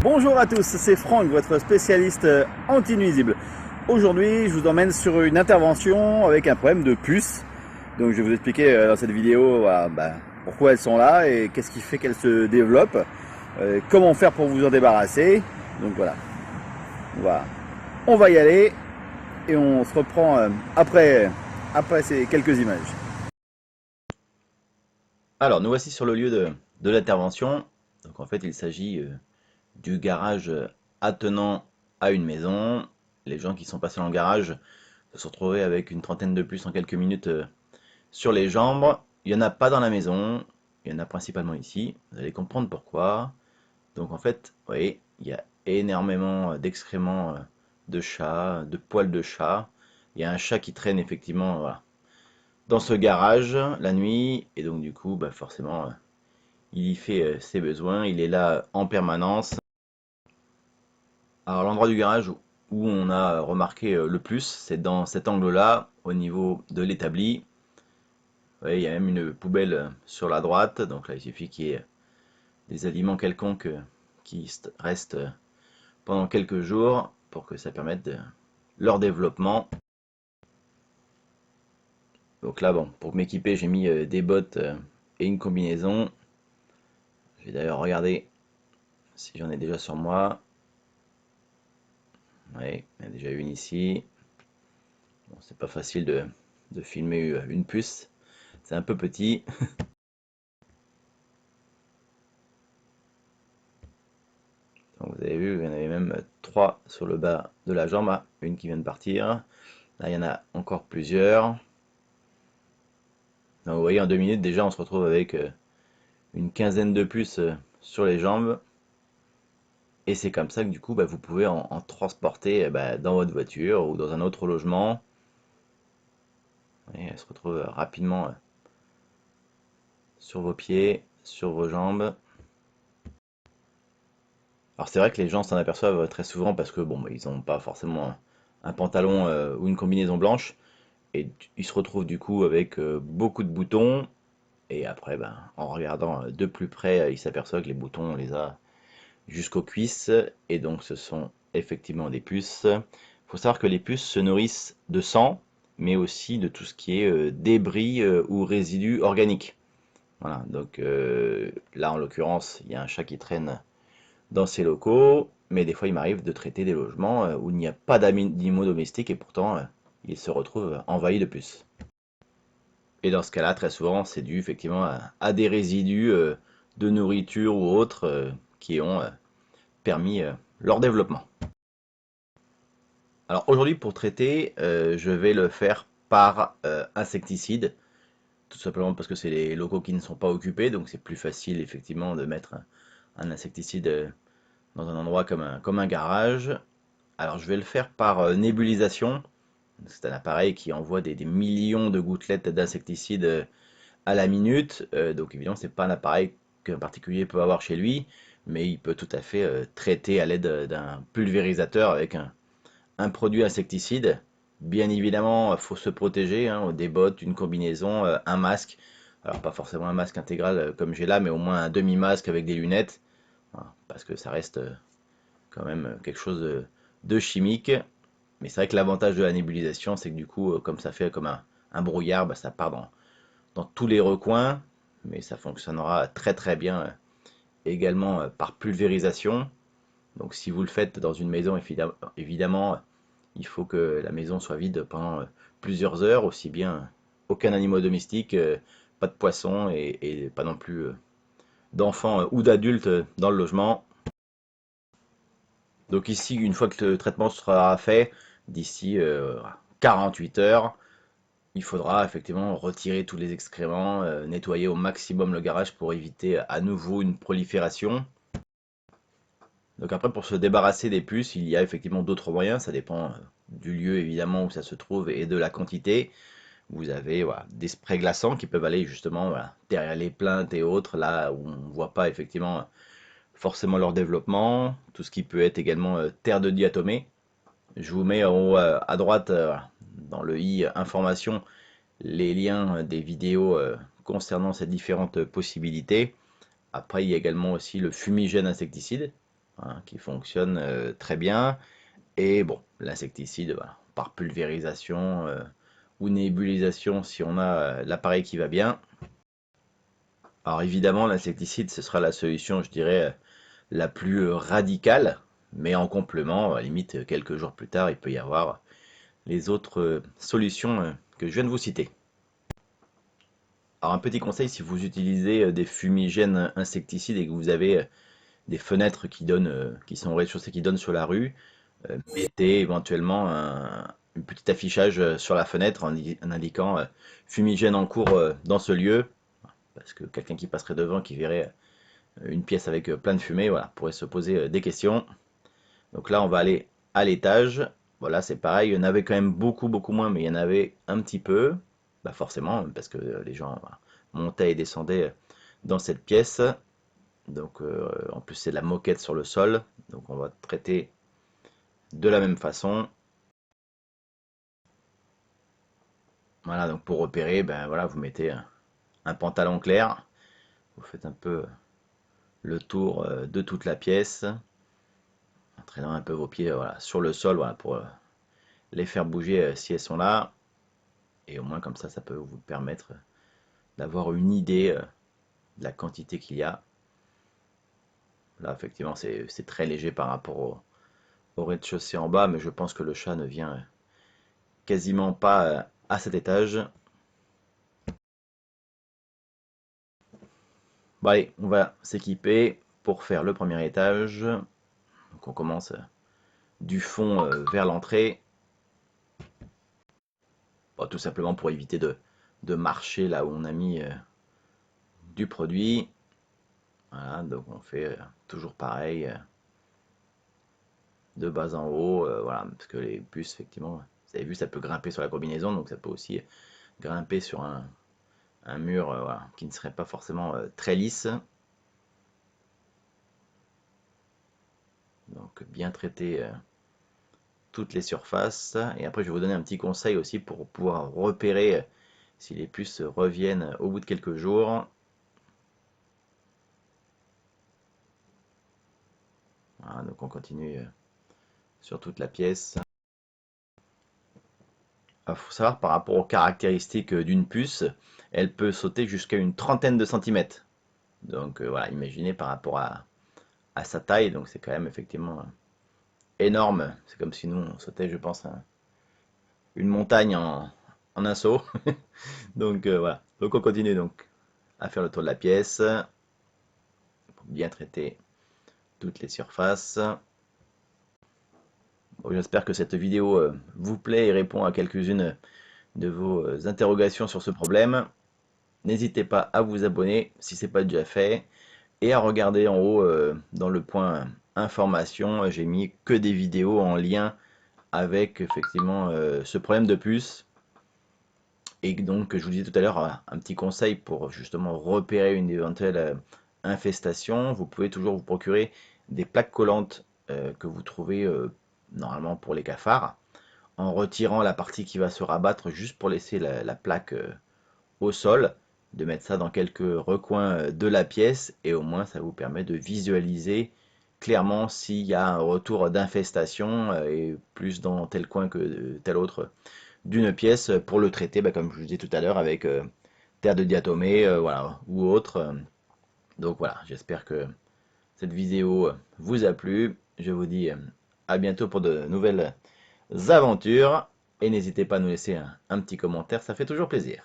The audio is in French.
Bonjour à tous, c'est Franck, votre spécialiste anti-nuisible. Aujourd'hui, je vous emmène sur une intervention avec un problème de puce. Donc je vais vous expliquer dans cette vidéo pourquoi elles sont là et qu'est-ce qui fait qu'elles se développent, comment faire pour vous en débarrasser. Donc voilà, on va y aller et on se reprend après ces quelques images. Alors, nous voici sur le lieu de l'intervention. Donc, en fait, il s'agit du garage attenant à une maison. Les gens qui sont passés dans le garage se sont retrouvés avec une trentaine de puces en quelques minutes sur les jambes. Il n'y en a pas dans la maison, il y en a principalement ici. Vous allez comprendre pourquoi. Donc, en fait, vous voyez, il y a énormément d'excréments de chats, de poils de chat. Il y a un chat qui traîne effectivement, voilà, dans ce garage la nuit. Et donc, du coup, forcément, il y fait ses besoins, il est là en permanence. Alors l'endroit du garage où on a remarqué le plus, c'est dans cet angle-là, au niveau de l'établi. Vous voyez, il y a même une poubelle sur la droite, donc là il suffit qu'il y ait des aliments quelconques qui restent pendant quelques jours pour que ça permette leur développement. Donc là, bon, pour m'équiper, j'ai mis des bottes et une combinaison. Je vais d'ailleurs regarder si j'en ai déjà sur moi. Oui, il y en a déjà une ici. Bon, c'est pas facile de filmer une puce, c'est un peu petit. Donc vous avez vu, il y en avait même trois sur le bas de la jambe, ah, une qui vient de partir. Là, il y en a encore plusieurs. Donc vous voyez, en 2 minutes, déjà, on se retrouve avec une quinzaine de puces sur les jambes. Et c'est comme ça que du coup, vous pouvez en transporter dans votre voiture ou dans un autre logement. Et elle se retrouve rapidement sur vos pieds, sur vos jambes. Alors c'est vrai que les gens s'en aperçoivent très souvent parce que bon, ils n'ont pas forcément un pantalon ou une combinaison blanche et ils se retrouvent du coup avec beaucoup de boutons et après en regardant de plus près ils s'aperçoivent que les boutons on les a jusqu'aux cuisses et donc ce sont effectivement des puces. Il faut savoir que les puces se nourrissent de sang mais aussi de tout ce qui est débris ou résidus organiques. Voilà, donc là en l'occurrence il y a un chat qui traîne dans ces locaux, mais des fois il m'arrive de traiter des logements où il n'y a pas d'animaux domestiques et pourtant ils se retrouvent envahis de puces. Et dans ce cas-là, très souvent, c'est dû effectivement à des résidus de nourriture ou autres qui ont permis leur développement. Alors aujourd'hui, pour traiter, je vais le faire par insecticide, tout simplement parce que c'est les locaux qui ne sont pas occupés, donc c'est plus facile effectivement de mettre un insecticide dans un endroit comme un garage. Alors je vais le faire par nébulisation. C'est un appareil qui envoie des millions de gouttelettes d'insecticide à la minute. Donc évidemment, c'est pas un appareil qu'un particulier peut avoir chez lui, mais il peut tout à fait traiter à l'aide d'un pulvérisateur avec un produit insecticide. Bien évidemment, il faut se protéger, hein, des bottes, une combinaison, un masque. Alors pas forcément un masque intégral comme j'ai là, mais au moins un demi-masque avec des lunettes, voilà, parce que ça reste quand même quelque chose de chimique. Mais c'est vrai que l'avantage de la nébulisation, c'est que du coup, comme ça fait comme un brouillard, ça part dans tous les recoins, mais ça fonctionnera très très bien également par pulvérisation. Donc si vous le faites dans une maison, évidemment, il faut que la maison soit vide pendant plusieurs heures, aussi bien aucun animal domestique, pas de poissons et pas non plus d'enfants ou d'adultes dans le logement. Donc ici, une fois que le traitement sera fait, d'ici 48 heures, il faudra effectivement retirer tous les excréments, nettoyer au maximum le garage pour éviter à nouveau une prolifération. Donc après, pour se débarrasser des puces, il y a effectivement d'autres moyens, ça dépend du lieu évidemment où ça se trouve et de la quantité. Vous avez voilà, des sprays glaçants qui peuvent aller justement voilà, derrière les plaintes et autres, là où on ne voit pas effectivement forcément leur développement. Tout ce qui peut être également terre de diatomée. Je vous mets en haut à droite, dans le i information, les liens des vidéos concernant ces différentes possibilités. Après, il y a également aussi le fumigène insecticide. hein, qui fonctionne très bien. Et bon, l'insecticide, voilà, par pulvérisation ou nébulisation si on a l'appareil qui va bien. Alors évidemment, l'insecticide, ce sera la solution, je dirais, la plus radicale, mais en complément, à la limite, quelques jours plus tard, il peut y avoir les autres solutions que je viens de vous citer. Alors un petit conseil, si vous utilisez des fumigènes insecticides et que vous avez des fenêtres qui donnent, qui sont au rez-de-chaussée, qui donnent sur la rue, mettez éventuellement un petit affichage sur la fenêtre en indiquant fumigène en cours dans ce lieu, parce que quelqu'un qui passerait devant, qui verrait une pièce avec plein de fumée, voilà, pourrait se poser des questions. Donc là, on va aller à l'étage. Voilà, c'est pareil, il y en avait quand même beaucoup moins, mais il y en avait un petit peu. Bah forcément, parce que les gens voilà, montaient et descendaient dans cette pièce. Donc en plus, c'est de la moquette sur le sol. Donc on va traiter de la même façon. Voilà, donc pour repérer, ben voilà, vous mettez un pantalon clair. Vous faites un peu le tour de toute la pièce, en traînant un peu vos pieds voilà, sur le sol, voilà, pour les faire bouger si elles sont là. Et au moins comme ça peut vous permettre d'avoir une idée de la quantité qu'il y a. Là, effectivement, c'est très léger par rapport au rez-de-chaussée en bas, mais je pense que le chat ne vient quasiment pas à cet étage. Bon allez, on va s'équiper pour faire le premier étage. Donc on commence du fond vers l'entrée. Bon, tout simplement pour éviter de marcher là où on a mis du produit. Voilà, donc on fait toujours pareil, de bas en haut, voilà, parce que les puces, effectivement, vous avez vu, ça peut grimper sur la combinaison, donc ça peut aussi grimper sur un mur voilà, qui ne serait pas forcément très lisse. Donc bien traiter toutes les surfaces. Et après, je vais vous donner un petit conseil aussi pour pouvoir repérer si les puces reviennent au bout de quelques jours. Voilà, donc on continue sur toute la pièce. Il faut savoir par rapport aux caractéristiques d'une puce, elle peut sauter jusqu'à une trentaine de centimètres. Donc voilà, imaginez par rapport à sa taille, donc c'est quand même effectivement énorme. C'est comme si nous on sautait, je pense, une montagne en un saut. Donc voilà, donc on continue donc à faire le tour de la pièce pour bien traiter toutes les surfaces. Bon, j'espère que cette vidéo vous plaît et répond à quelques-unes de vos interrogations sur ce problème. N'hésitez pas à vous abonner si ce n'est pas déjà fait et à regarder en haut dans le point information, j'ai mis que des vidéos en lien avec effectivement ce problème de puce. Et donc je vous disais tout à l'heure un petit conseil pour justement repérer une éventuelle infestation. Vous pouvez toujours vous procurer des plaques collantes que vous trouvez normalement pour les cafards, en retirant la partie qui va se rabattre juste pour laisser la plaque au sol, de mettre ça dans quelques recoins de la pièce et au moins ça vous permet de visualiser clairement s'il y a un retour d'infestation et plus dans tel coin que tel autre d'une pièce pour le traiter, comme je vous disais tout à l'heure avec terre de diatomée voilà, ou autre. Donc voilà, j'espère que cette vidéo vous a plu. Je vous dis à bientôt pour de nouvelles aventures et n'hésitez pas à nous laisser un petit commentaire, ça fait toujours plaisir.